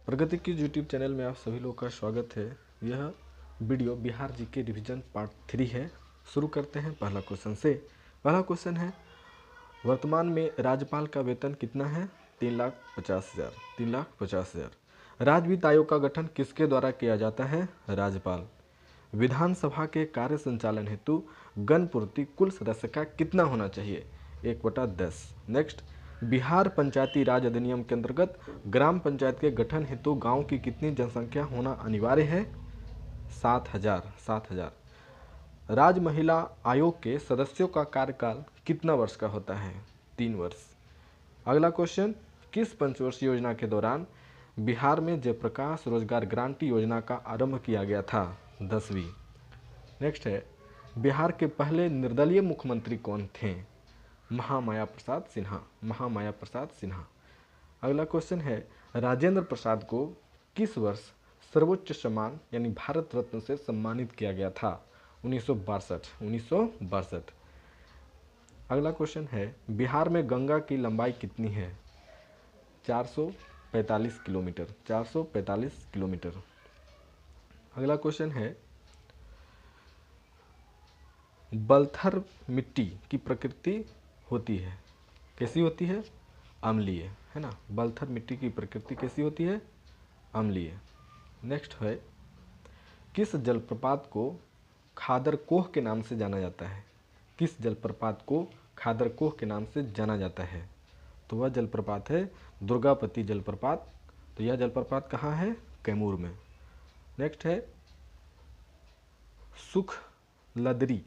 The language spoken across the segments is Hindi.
प्रगति की यूट्यूब चैनल में आप सभी लोगों का स्वागत है। यह video Bihar GK revision part 3 है। शुरू करते हैं पहला क्वेश्चन से। पहला क्वेश्चन है, वर्तमान में राज्यपाल का वेतन कितना है? 3,50,000। 3,50,000। राज्य वित्त आयोग का गठन किसके द्वारा किया जाता है? राज्यपाल। विधानसभा के कार्य संचालन हेतु गणपूर्ति कुल सदस्य का कितना होना चाहिए? 1/10। नेक्स्ट, बिहार पंचायती राज अधिनियम के अंतर्गत ग्राम पंचायत के गठन हेतु गांव की कितनी जनसंख्या होना अनिवार्य है? 7,000। 7,000। राज्य महिला आयोग के सदस्यों का कार्यकाल कितना वर्ष का होता है? 3 वर्ष। अगला क्वेश्चन, किस पंचवर्षीय योजना के दौरान बिहार में जयप्रकाश रोजगार गारंटी योजना का आरंभ किया गया था? 10वीं। नेक्स्ट है, बिहार के पहले निर्दलीय मुख्यमंत्री कौन थे? महामाया प्रसाद सिन्हा। महामाया प्रसाद सिन्हा। अगला क्वेश्चन है, राजेंद्र प्रसाद को किस वर्ष सर्वोच्च सम्मान यानी भारत रत्न से सम्मानित किया गया था? 1962। 1962। अगला क्वेश्चन है, बिहार में गंगा की लंबाई कितनी है? 445 किलोमीटर। 445 किलोमीटर। अगला क्वेश्चन है, बलथर मिट्टी की प्रकृति होती है, कैसी होती है? अम्लीय, है ना। बलथर मिट्टी की प्रकृति कैसी होती है? अम्लीय। नेक्स्ट है, किस जलप्रपात को खादरकोह के नाम से जाना जाता है? किस जलप्रपात को खादरकोह के नाम से जाना जाता है? तो वह जलप्रपात है दुर्गापति जलप्रपात। तो यह जलप्रपात कहाँ है? कैमूर में। नेक्स्ट है, सुखलदरी।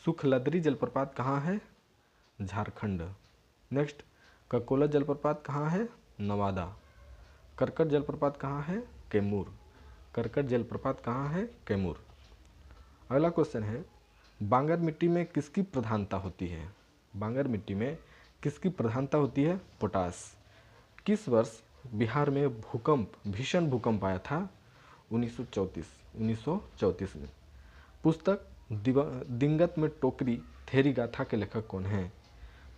सुखलदरी जलप्रपात कहाँ है? झारखंड। नेक्स्ट, ककोला जलप्रपात कहाँ है? नवादा। करकट जलप्रपात कहाँ है? कैमूर। करकट जलप्रपात कहाँ है? कैमूर। अगला क्वेश्चन है, बांगर मिट्टी में किसकी प्रधानता होती है? बांगर मिट्टी में किसकी प्रधानता होती है? पोटास। किस वर्ष बिहार में भीषण भूकंप आया था? 1934। 1934 में। पुस्तक दिंगत में टोकरी थेरी गाथा के लेखक कौन है?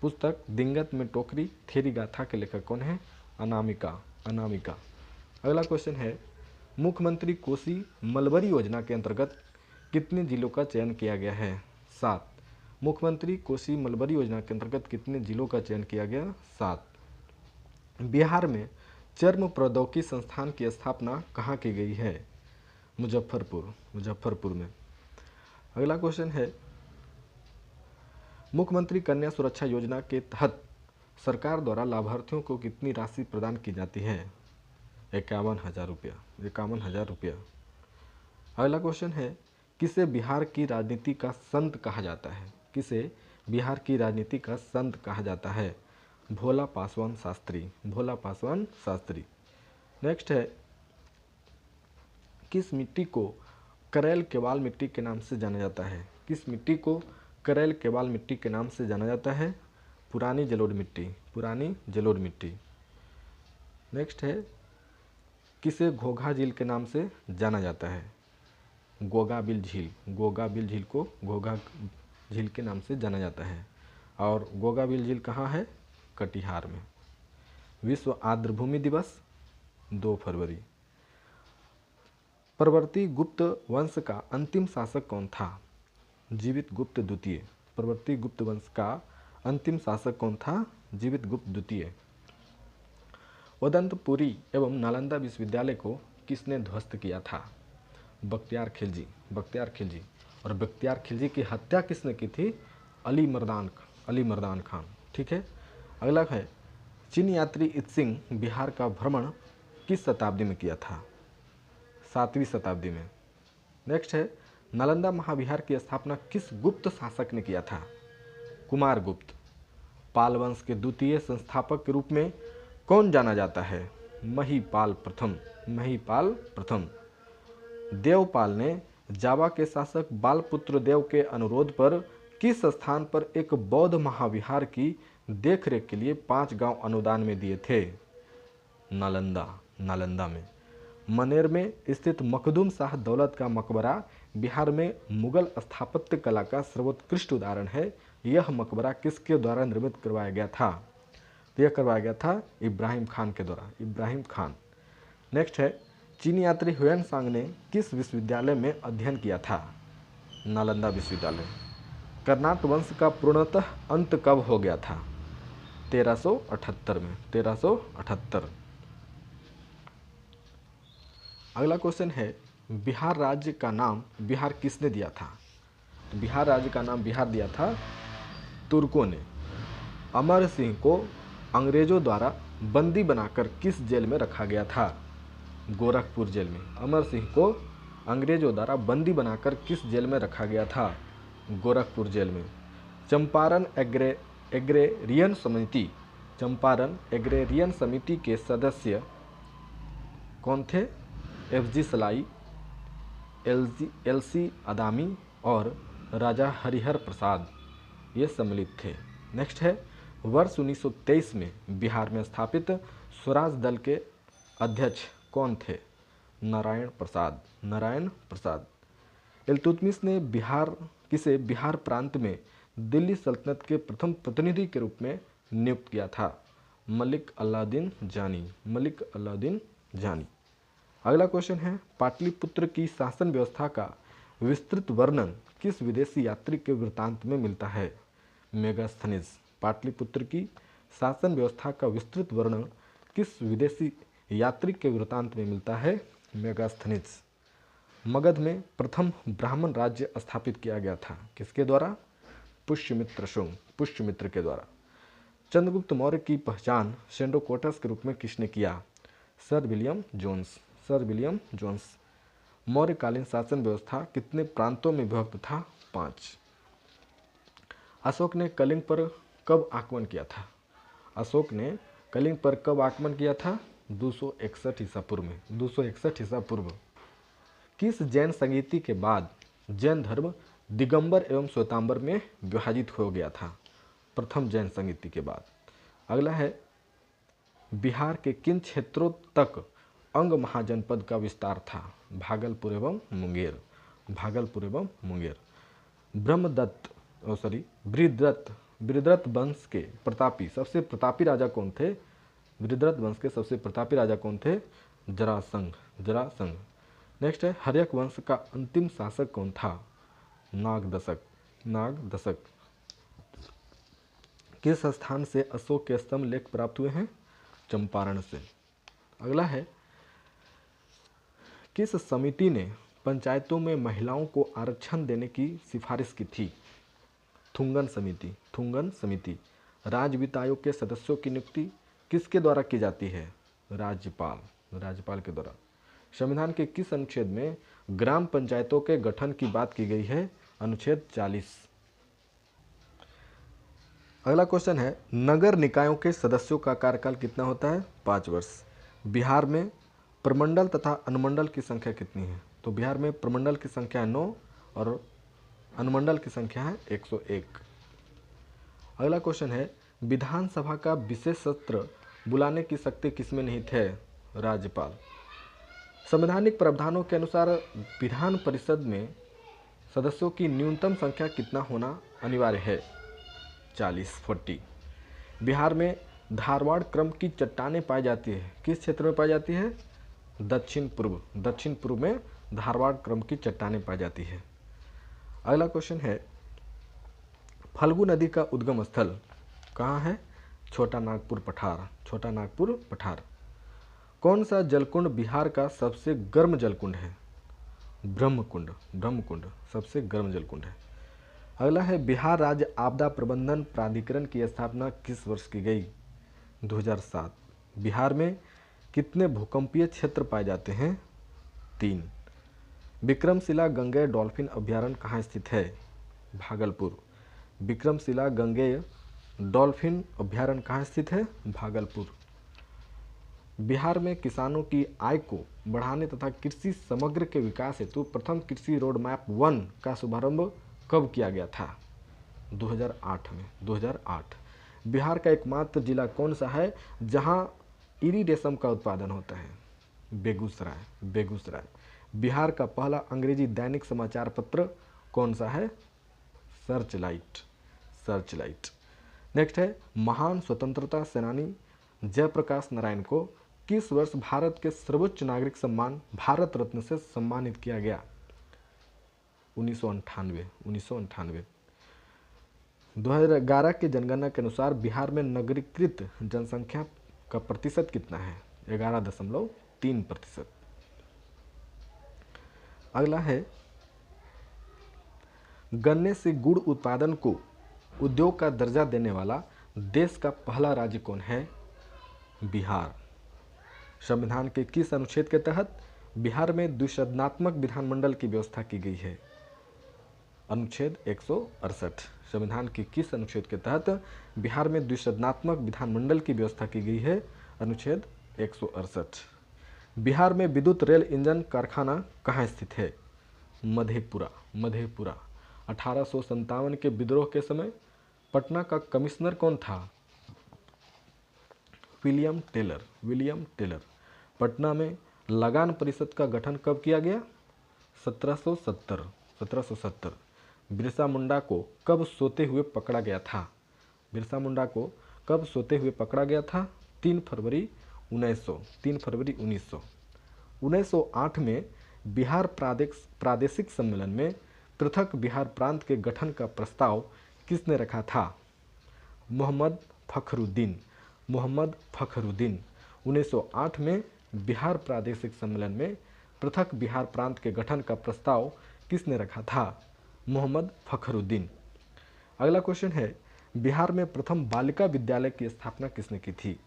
पुस्तक दिंगत में टोकरी थेरी गाथा के लेखक कौन है? अनामिका। अनामिका। अगला क्वेश्चन है, मुख्यमंत्री कोसी मलबरी योजना के अंतर्गत कितने जिलों का चयन किया गया है? 7। मुख्यमंत्री कोसी मलबरी योजना के अंतर्गत कितने जिलों का चयन किया गया? 7। बिहार में चर्म प्रौद्योगिकी संस्थान की स्थापना कहाँ की गई है? मुजफ्फरपुर। मुजफ्फरपुर में। अगला क्वेश्चन है, मुख्यमंत्री कन्या सुरक्षा योजना के तहत सरकार द्वारा लाभार्थियों को कितनी राशि प्रदान की जाती है? 51,000 रुपया। 51,000 रुपया। अगला क्वेश्चन है, किसे बिहार की राजनीति का संत कहा जाता है? किसे बिहार की राजनीति का संत कहा जाता है? भोला पासवान शास्त्री। भोला पासवान शास्त्री। नेक्स्ट है, किस मिट्टी को करैल केवाल मिट्टी के नाम से जाना जाता है? किस मिट्टी को करैल केवाल मिट्टी के नाम से जाना जाता है? पुरानी जलोढ़ मिट्टी। पुरानी जलोढ़ मिट्टी। नेक्स्ट है, किसे घोघा झील के नाम से जाना जाता है? गोगाबिल झील। गोगाबिल झील को घोघा झील के नाम से जाना जाता है। और गोगाबिल झील कहाँ है? कटिहार में। विश्व आर्द्रभूमि दिवस 2 फरवरी। परवर्ती गुप्त वंश का अंतिम शासक कौन था? जीवित गुप्त द्वितीय। परवर्ती गुप्त वंश का अंतिम शासक कौन था? जीवित गुप्त द्वितीय। उदंतपुरी एवं नालंदा विश्वविद्यालय को किसने ध्वस्त किया था? बख्तियार खिलजी। बख्तियार खिलजी। और बख्तियार खिलजी की हत्या किसने की थी? अली मर्दान खान। ठीक है। अगला है, चीन यात्री इत्सिंग बिहार का भ्रमण किस शताब्दी में किया था? 7वीं शताब्दी में। नेक्स्ट है, नालंदा महाविहार की स्थापना किस गुप्त शासक ने किया था? कुमारगुप्त। पाल वंश के द्वितीय संस्थापक के रूप में कौन जाना जाता है? महीपाल प्रथम। महीपाल प्रथम। देवपाल ने जावा के शासक बालपुत्र देव के अनुरोध पर किस स्थान पर एक बौद्ध महाविहार की देखरेख के लिए 5 गांव अनुदान में दिए थे? नालंदा। नालंदा में। मनेर में स्थित मखदूम शाह दौलत का मकबरा बिहार में मुगल स्थापत्य कला का सर्वोत्कृष्ट उदाहरण है। यह मकबरा किसके द्वारा निर्मित करवाया गया था? तो यह करवाया गया था इब्राहिम खान के द्वारा। इब्राहिम खान। नेक्स्ट है चीनी यात्री ह्वेनसांग ने किस विश्वविद्यालय में अध्ययन किया था? नालंदा विश्वविद्यालय। कर्नाट वंश का पूर्णतः अंत कब हो गया था? 1378 में, 1378। अगला क्वेश्चन है बिहार राज्य का नाम बिहार किसने दिया था? तो बिहार राज्य का नाम बिहार दिया था तुर्कों ने। अमर सिंह को अंग्रेजों द्वारा बंदी बनाकर किस जेल में रखा गया था? गोरखपुर जेल में। अमर सिंह को अंग्रेजों द्वारा बंदी बनाकर किस जेल में रखा गया था? गोरखपुर जेल में। चंपारण एग्रेरियन समिति, चंपारण एग्रेरियन समिति के सदस्य कौन थे? FG सलाई, LC अदामी और राजा हरिहर प्रसाद, ये सम्मिलित थे। नेक्स्ट है वर्ष 1923 में बिहार में स्थापित स्वराज दल के अध्यक्ष कौन थे? नारायण प्रसाद, नारायण प्रसाद। इल्तुतमिश ने किसे बिहार प्रांत में दिल्ली सल्तनत के प्रथम प्रतिनिधि के रूप में नियुक्त किया था? मलिक अलाउद्दीन जानी, मलिक अलाउद्दीन जानी। अगला क्वेश्चन है पाटलिपुत्र की शासन व्यवस्था का विस्तृत वर्णन किस विदेशी यात्री के वृत्तांत में मिलता है? मेगास्थनीज। पाटलिपुत्र की शासन व्यवस्था का विस्तृत वर्णन किस विदेशी यात्री के वृत्तांत में मिलता है? मेगास्थनीज। मगध में प्रथम ब्राह्मण राज्य स्थापित किया गया था किसके द्वारा? पुष्यमित्र शुंग, पुष्यमित्र के द्वारा। चंद्रगुप्त मौर्य की पहचान सेंडोकोटस के रूप में किसने किया? Sir William Jones, sir William Jones. मौर्यकालीन शासन व्यवस्था कितने प्रांतों में विभक्त था? 5। अशोक ने कलिंग पर कब आक्रमण किया था? अशोक ने कलिंग पर कब आक्रमण किया था? 261 ईसा पूर्व में, 261 ईसा पूर्व। किस जैन संगीति के बाद जैन धर्म दिगंबर एवं श्वेतांबर में विभाजित हो गया था? प्रथम जैन संगीति के बाद। अगला है बिहार के किन क्षेत्रों तक अंग महाजनपद का विस्तार था? भागलपुर एवं मुंगेर, भागलपुर एवं मुंगेर। बृहद्रथ वंश के प्रतापी सबसे प्रतापी राजा कौन थे? बृहद्रथ वंश के सबसे प्रतापी राजा कौन थे? जरासंध, जरासंध। नेक्स्ट है हर्यक वंश का अंतिम शासक कौन था? नागदशक, नागदशक। किस स्थान से अशोक के स्तंभ लेख प्राप्त हुए हैं? चंपारण से। अगला है किस समिति ने पंचायतों में महिलाओं को आरक्षण देने की सिफारिश की थी? थुंगन समिति, थुंगन समिति। राज्य वित्त आयोग के सदस्यों की नियुक्ति किसके द्वारा की जाती है? राज्यपाल, राज्यपाल के द्वारा। संविधान के किस अनुच्छेद में ग्राम पंचायतों के गठन की बात की गई है? अनुच्छेद 40। अगला क्वेश्चन है नगर निकायों के सदस्यों का कार्यकाल कितना होता है? 5 वर्ष। बिहार में प्रमंडल तथा अनुमंडल की संख्या कितनी है? तो बिहार में प्रमंडल की संख्या है 9 और अनुमंडल की संख्या है 101। अगला क्वेश्चन है विधानसभा का विशेष सत्र बुलाने की शक्ति किसमें निहित है? राज्यपाल। संवैधानिक प्रावधानों के अनुसार विधान परिषद में सदस्यों की न्यूनतम संख्या कितना होना अनिवार्य है? 40। बिहार में धारवाड़ क्रम की चट्टानें पाई जाती है किस क्षेत्र में पाई जाती है? दक्षिण पूर्व, दक्षिण पूर्व में धारवाड़ क्रम की चट्टानें पाई जाती है। अगला क्वेश्चन है फल्गु नदी का उद्गम स्थल कहाँ है? छोटा नागपुर पठार, छोटा नागपुर पठार। कौन सा जलकुंड बिहार का सबसे गर्म जलकुंड है? ब्रह्मकुंड, ब्रह्मकुंड सबसे गर्म जलकुंड है। अगला है बिहार राज्य आपदा प्रबंधन प्राधिकरण की स्थापना किस वर्ष की गई? 2007। बिहार में कितने भूकंपीय क्षेत्र पाए जाते हैं? 3। विक्रमशिला गंगेय डॉल्फिन अभ्यारण्य कहाँ स्थित है? भागलपुर। विक्रमशिला गंगेय डॉल्फिन अभ्यारण्य कहाँ स्थित है? भागलपुर। बिहार में किसानों की आय को बढ़ाने तथा कृषि समग्र के विकास हेतु प्रथम कृषि रोड मैप 1 का शुभारंभ कब किया गया था? 2008 में, 2008। बिहार का एकमात्र जिला कौन सा है जहां इरी रेशम का उत्पादन होता है? बेगूसराय, बेगूसराय। बिहार का पहला अंग्रेजी दैनिक समाचार पत्र कौन सा है? Searchlight, Searchlight. नेक्स्ट है महान स्वतंत्रता सेनानी जयप्रकाश नारायण को किस वर्ष भारत के सर्वोच्च नागरिक सम्मान भारत रत्न से सम्मानित किया गया? 1998। 2011 की जनगणना के अनुसार बिहार में नगरीकृत जनसंख्या का प्रतिशत कितना है? 11.3%। अगला है, गन्ने से गुड़ उत्पादन को उद्योग का दर्जा देने वाला देश का पहला राज्य कौन है? बिहार। संविधान के किस अनुच्छेद के तहत बिहार में द्विसदनात्मक विधानमंडल की व्यवस्था की गई है? अनुच्छेद 168। संविधान के किस अनुच्छेद के तहत बिहार में द्विसदनात्मक विधानमंडल की व्यवस्था की गई है? अनुच्छेद 168। बिहार में विद्युत रेल इंजन कारखाना कहाँ स्थित है? मधेपुरा। 1857 के विद्रोह के समय पटना का कमिश्नर कौन था? William Taylor. पटना में लगान परिषद का गठन कब किया गया? 1770। बिरसा मुंडा को कब सोते हुए पकड़ा गया था? 3 फरवरी 1900। 1908 में बिहार प्रादेशिक सम्मेलन में पृथक बिहार प्रांत के गठन का प्रस्ताव किसने रखा था? मोहम्मद फखरुद्दीन। 1908 में बिहार प्रादेशिक सम्मेलन में पृथक बिहार प्रांत के गठन का प्रस्ताव किसने रखा था? मोहम्मद फखरुद्दीन। अगला क्वेश्चन है, बिहार में प्रथम बालिका विद्यालय की स्थापना किसने की थी?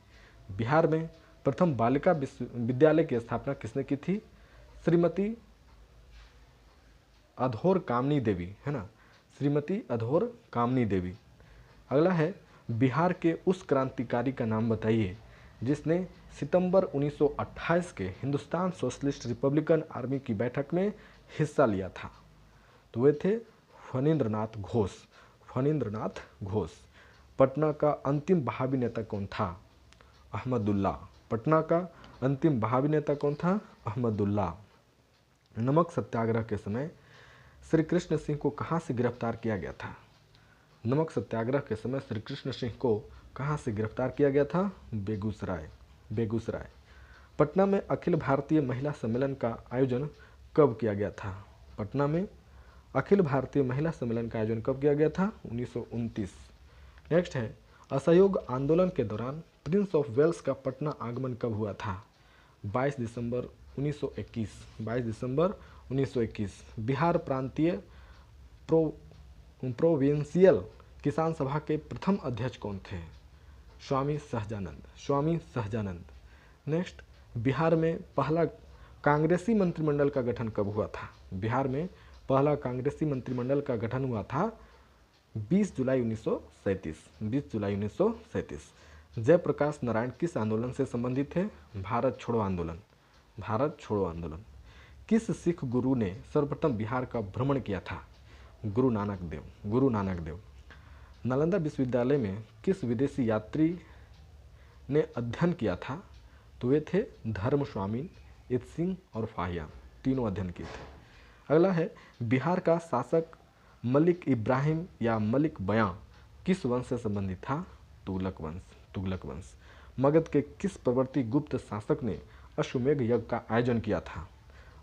बिहार में प्रथम बालिका विद्यालय की स्थापना किसने की थी? श्रीमती अधोर कामनी देवी, है ना, श्रीमती अधोर कामनी देवी। अगला है, बिहार के उस क्रांतिकारी का नाम बताइए जिसने सितंबर 1928 के हिंदुस्तान सोशलिस्ट रिपब्लिकन आर्मी की बैठक में हिस्सा लिया था। तो वे थे फणींद्रनाथ घोष। पटना का अंतिम बहावी नेता कौन था? अहमदुल्ला। पटना का अंतिम बहावी नेता कौन था? अहमदुल्ला। नमक सत्याग्रह के समय श्री कृष्ण सिंह को कहाँ से गिरफ्तार किया गया था? नमक सत्याग्रह के समय श्री कृष्ण सिंह को कहाँ से गिरफ्तार किया गया था? बेगूसराय। पटना में अखिल भारतीय महिला सम्मेलन का आयोजन कब किया गया था? पटना में अखिल भारतीय महिला सम्मेलन का आयोजन कब किया गया था? 1929। नेक्स्ट है, असहयोग आंदोलन के दौरान प्रिंस ऑफ वेल्स का पटना आगमन कब हुआ था? 22 दिसंबर 1921। बिहार प्रांतीय प्रोविंशियल किसान सभा के प्रथम अध्यक्ष कौन थे? स्वामी सहजानंद। नेक्स्ट, बिहार में पहला कांग्रेसी मंत्रिमंडल का गठन कब हुआ था? बिहार में पहला कांग्रेसी मंत्रिमंडल का गठन हुआ था 20 जुलाई 1937। जयप्रकाश नारायण किस आंदोलन से संबंधित थे? भारत छोड़ो आंदोलन। किस सिख गुरु ने सर्वप्रथम बिहार का भ्रमण किया था? गुरु नानक देव। नालंदा विश्वविद्यालय में किस विदेशी यात्री ने अध्ययन किया था? तो वे थे धर्मस्वामी, इत सिंह और फाहियान, तीनों अध्ययन किए थे। अगला है, बिहार का शासक मलिक इब्राहिम या मलिक बयां किस वंश से संबंधित था? तुगलक वंश। मगध के किस प्रवर्ती गुप्त शासक ने अश्वमेध यज्ञ का आयोजन किया था?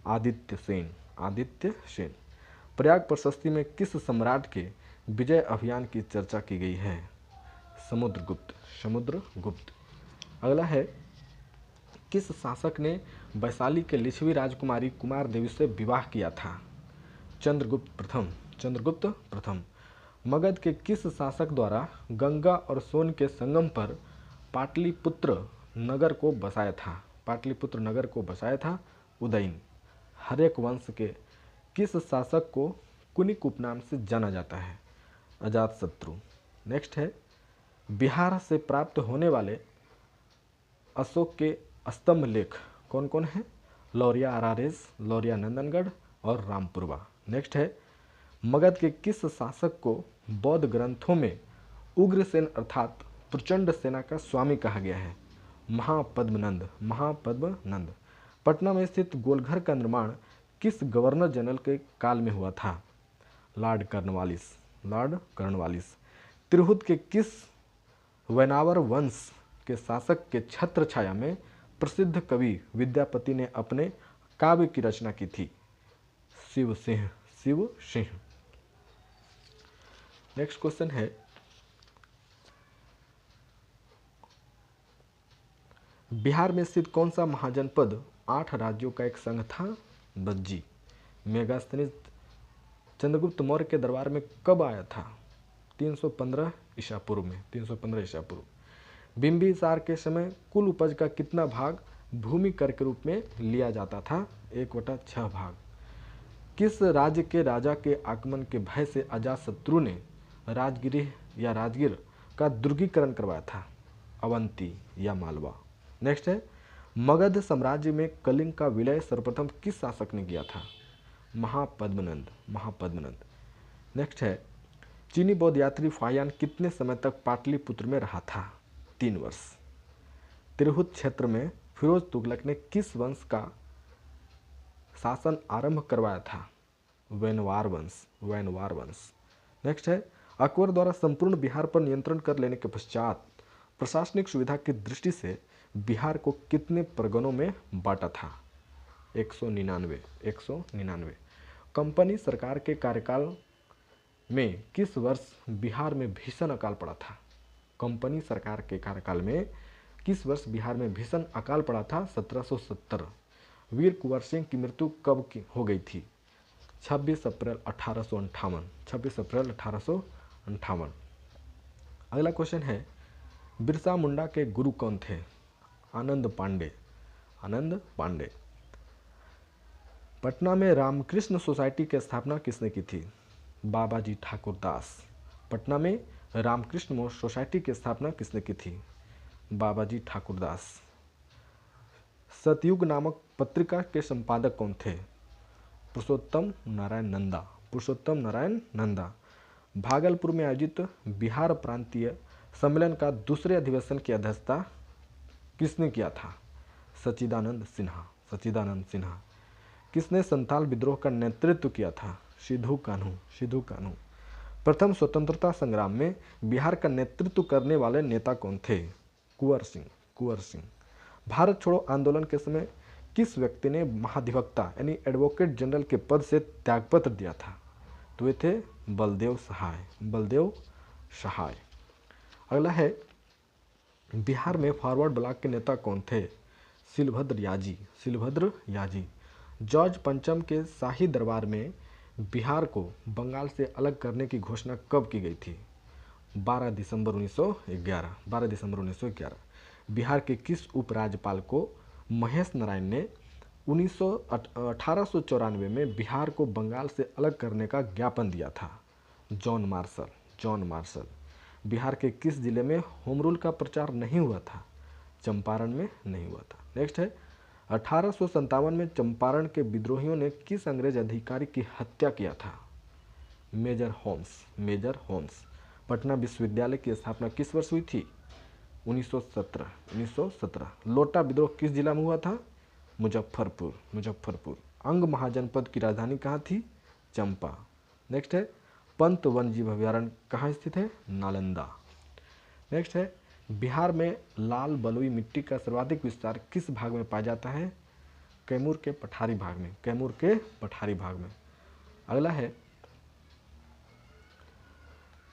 आदित्य सेन। प्रयाग प्रशस्ति में किस सम्राट के विजय अभियान की चर्चा की गई है? समुद्रगुप्त। अगला है, किस शासक ने वैशाली के लिच्छवी राजकुमारी कुमार देवी से विवाह किया था? चंद्रगुप्त प्रथम। मगध के किस शासक द्वारा गंगा और सोन के संगम पर पाटलिपुत्र नगर को बसाया था? उदयन। हर्यक वंश के किस शासक को कुनिक उपनाम से जाना जाता है? अजातशत्रु। नेक्स्ट है, बिहार से प्राप्त होने वाले अशोक के स्तंभ लेख कौन कौन है? लौरिया अरारेस, लौरिया नंदनगढ़ और रामपुरवा। नेक्स्ट है, मगध के किस शासक को बौद्ध ग्रंथों में उग्रसेन अर्थात प्रचंड सेना का स्वामी कहा गया है? महापद्मनंद। पटना में स्थित गोलघर का निर्माण किस गवर्नर जनरल के काल में हुआ था? Lord Cornwallis. तिरहुत के किस वैनावर वंश के शासक के छत्र छाया में प्रसिद्ध कवि विद्यापति ने अपने काव्य की रचना की थी? शिव सिंह। शिव सिंह। नेक्स्ट क्वेश्चन है, बिहार में स्थित कौन सा महाजनपद 8 राज्यों का एक संघ था? बज्जी। मेगास्थनीज चंद्रगुप्त मौर्य के दरबार में कब आया था? 315 ईसा पूर्व में। 315 ईसा पूर्व। बिंबिसार के समय कुल उपज का कितना भाग भूमि कर के रूप में लिया जाता था? 1/6 भाग। किस राज्य के राजा के आगमन के भय से अजातशत्रु ने राजगीर का दुर्गीकरण करवाया था? अवंती या मालवा। नेक्स्ट है, मगध साम्राज्य में कलिंग का विलय सर्वप्रथम किस शासक ने किया था? महापद्मनंद। महापद्मनंद। नेक्स्ट है, चीनी बौद्ध यात्री फाहियान कितने समय तक पाटलिपुत्र में रहा था? 3 वर्ष। तिरहुत क्षेत्र में फिरोज तुगलक ने किस वंश का शासन आरंभ करवाया था? वैनवार वंश। वैनवार वंश। नेक्स्ट है, अकबर द्वारा संपूर्ण बिहार पर नियंत्रण कर लेने के पश्चात प्रशासनिक सुविधा की दृष्टि से बिहार को कितने परगनों में बांटा था? 199। 199। कंपनी सरकार के कार्यकाल में किस वर्ष बिहार में भीषण अकाल पड़ा था? कंपनी सरकार के कार्यकाल में किस वर्ष बिहार में भीषण अकाल पड़ा था? 1770। वीर कुंवर सिंह की मृत्यु कब हो गई थी? 26 अप्रैल 1858। 26 अप्रैल 1858। अगला क्वेश्चन है, बिरसा मुंडा के गुरु कौन थे? आनंद पांडे। आनंद पांडे। पटना में रामकृष्ण सोसाइटी की स्थापना किसने की थी? बाबाजी ठाकुर दास। पटना में रामकृष्ण सोसाइटी की स्थापना किसने की थी? बाबाजी ठाकुर दास। सतयुग नामक पत्रिका के संपादक कौन थे? पुरुषोत्तम नारायण नंदा। पुरुषोत्तम नारायण नंदा। भागलपुर में आयोजित बिहार प्रांतीय सम्मेलन का दूसरे अधिवेशन की अध्यक्षता किसने किया था? सच्चिदानंद सिन्हा। सच्चिदानंद सिन्हा। किसने संथाल विद्रोह का नेतृत्व किया था? सिद्धू कान्हू। सिद्धू कान्हू। प्रथम स्वतंत्रता संग्राम में बिहार का नेतृत्व करने वाले नेता कौन थे? कुंवर सिंह। कुंवर सिंह। भारत छोड़ो आंदोलन के समय किस व्यक्ति ने महाधिवक्ता यानी एडवोकेट जनरल के पद से त्यागपत्र दिया था? तो वे थे बलदेव सहाय। बलदेव सहाय। अगला है, बिहार में फॉरवर्ड ब्लॉक के नेता कौन थे? शिलभद्र याजी। शिलभद्र याजी। जॉर्ज पंचम के शाही दरबार में बिहार को बंगाल से अलग करने की घोषणा कब की गई थी? 12 दिसंबर 1911। 12 दिसंबर 1911। बिहार के किस उपराज्यपाल को महेश नारायण ने 1894 में बिहार को बंगाल से अलग करने का ज्ञापन दिया था? John Marshall. John Marshall. Bihar के किस जिले में होम रूल का प्रचार नहीं हुआ था? चंपारण में नहीं हुआ था। नेक्स्ट है, 1857 में चंपारण के विद्रोहियों ने किस अंग्रेज अधिकारी की हत्या किया था? Major Holmes. Major Holmes. Patna विश्वविद्यालय की स्थापना किस वर्ष हुई थी? 1917। 1917। लोटा विद्रोह किस जिला में हुआ था? मुजफ्फरपुर। मुजफ्फरपुर। अंग महाजनपद की राजधानी कहाँ थी? चंपा। नेक्स्ट है, पंत वन्यजीव अभयारण्य कहाँ स्थित है? नालंदा। नेक्स्ट है, बिहार में लाल बलुई मिट्टी का सर्वाधिक विस्तार किस भाग में पाया जाता है? कैमूर के पठारी भाग में। कैमूर के पठारी भाग में। अगला है,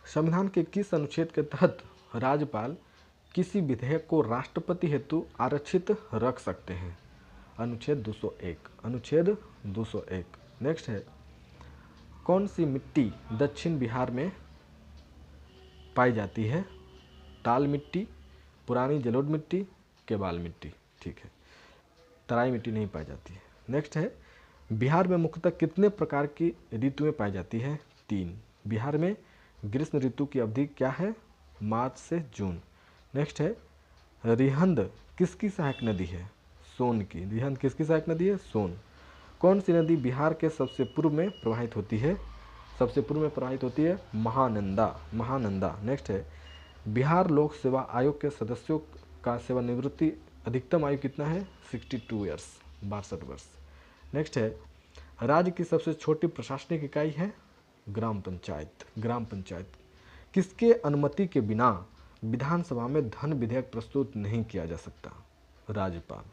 संविधान के किस अनुच्छेद के तहत राज्यपाल किसी विधेयक को राष्ट्रपति हेतु आरक्षित रख सकते हैं? अनुच्छेद 201। अनुच्छेद 201। नेक्स्ट है, कौन सी मिट्टी दक्षिण बिहार में पाई जाती है? टाल मिट्टी, पुरानी जलोढ़ मिट्टी, केबाल मिट्टी। ठीक है, तराई मिट्टी नहीं पाई जाती है। नेक्स्ट है, बिहार में मुख्यतः कितने प्रकार की ऋतुएं पाई जाती है? 3। बिहार में ग्रीष्म ऋतु की अवधि क्या है? मार्च से जून। नेक्स्ट है, रिहंद किसकी सहायक नदी है? सोन की। रिहंद किसकी सहायक नदी है? सोन। कौन सी नदी बिहार के सबसे पूर्व में प्रवाहित होती है? सबसे पूर्व में प्रवाहित होती है महानंदा। महानंदा। नेक्स्ट है, बिहार लोक सेवा आयोग के सदस्यों का सेवानिवृत्ति अधिकतम आयु कितना है? 62 ईयर्स। 62 वर्ष। नेक्स्ट है, राज्य की सबसे छोटी प्रशासनिक इकाई है? ग्राम पंचायत। ग्राम पंचायत। किसके अनुमति के बिना विधानसभा में धन विधेयक प्रस्तुत नहीं किया जा सकता? राज्यपाल।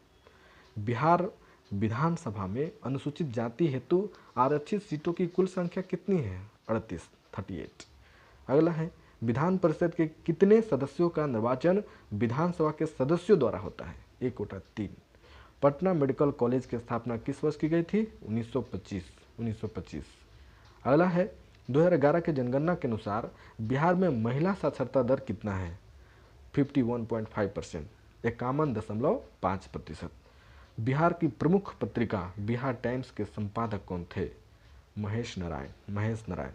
बिहार विधानसभा में अनुसूचित जाति हेतु आरक्षित सीटों की कुल संख्या कितनी है? 38। अगला है, विधान परिषद के कितने सदस्यों का निर्वाचन विधानसभा के सदस्यों द्वारा होता है? 1/3। पटना मेडिकल कॉलेज की स्थापना किस वर्ष की गई थी? 1925। अगला है, 2011 के जनगणना के अनुसार बिहार में महिला साक्षरता दर कितना है? 51.5%, 51.5%। बिहार की प्रमुख पत्रिका बिहार टाइम्स के संपादक कौन थे? महेश नारायण।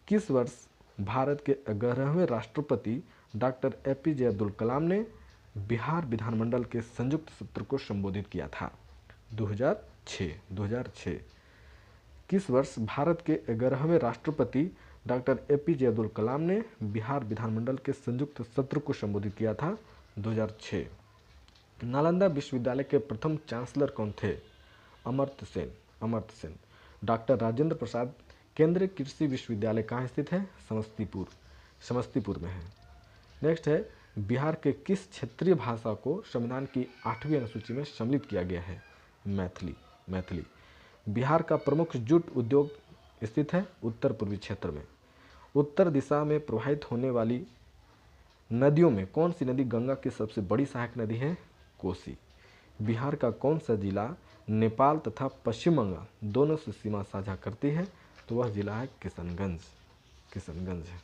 किस वर्ष भारत के 11वें राष्ट्रपति डॉक्टर APJ अब्दुल कलाम ने बिहार विधानमंडल के संयुक्त सत्र को संबोधित किया था? 2006। किस वर्ष भारत के 11वें राष्ट्रपति डॉक्टर APJ अब्दुल कलाम ने बिहार विधानमंडल के संयुक्त सत्र को संबोधित किया था? 2006। नालंदा विश्वविद्यालय के प्रथम चांसलर कौन थे? अमर्त्य सेन। डॉक्टर राजेंद्र प्रसाद केंद्रीय कृषि विश्वविद्यालय कहाँ स्थित है? समस्तीपुर में है। नेक्स्ट है, बिहार के किस क्षेत्रीय भाषा को संविधान की 8वीं अनुसूची में सम्मिलित किया गया है? मैथिली। बिहार का प्रमुख जूट उद्योग स्थित है उत्तर पूर्वी क्षेत्र में। उत्तर दिशा में प्रवाहित होने वाली नदियों में कौन सी नदी गंगा की सबसे बड़ी सहायक नदी है? कोसी। बिहार का कौन सा जिला नेपाल तथा पश्चिम बंगाल दोनों से सीमा साझा करती है? तो वह जिला है किशनगंज है।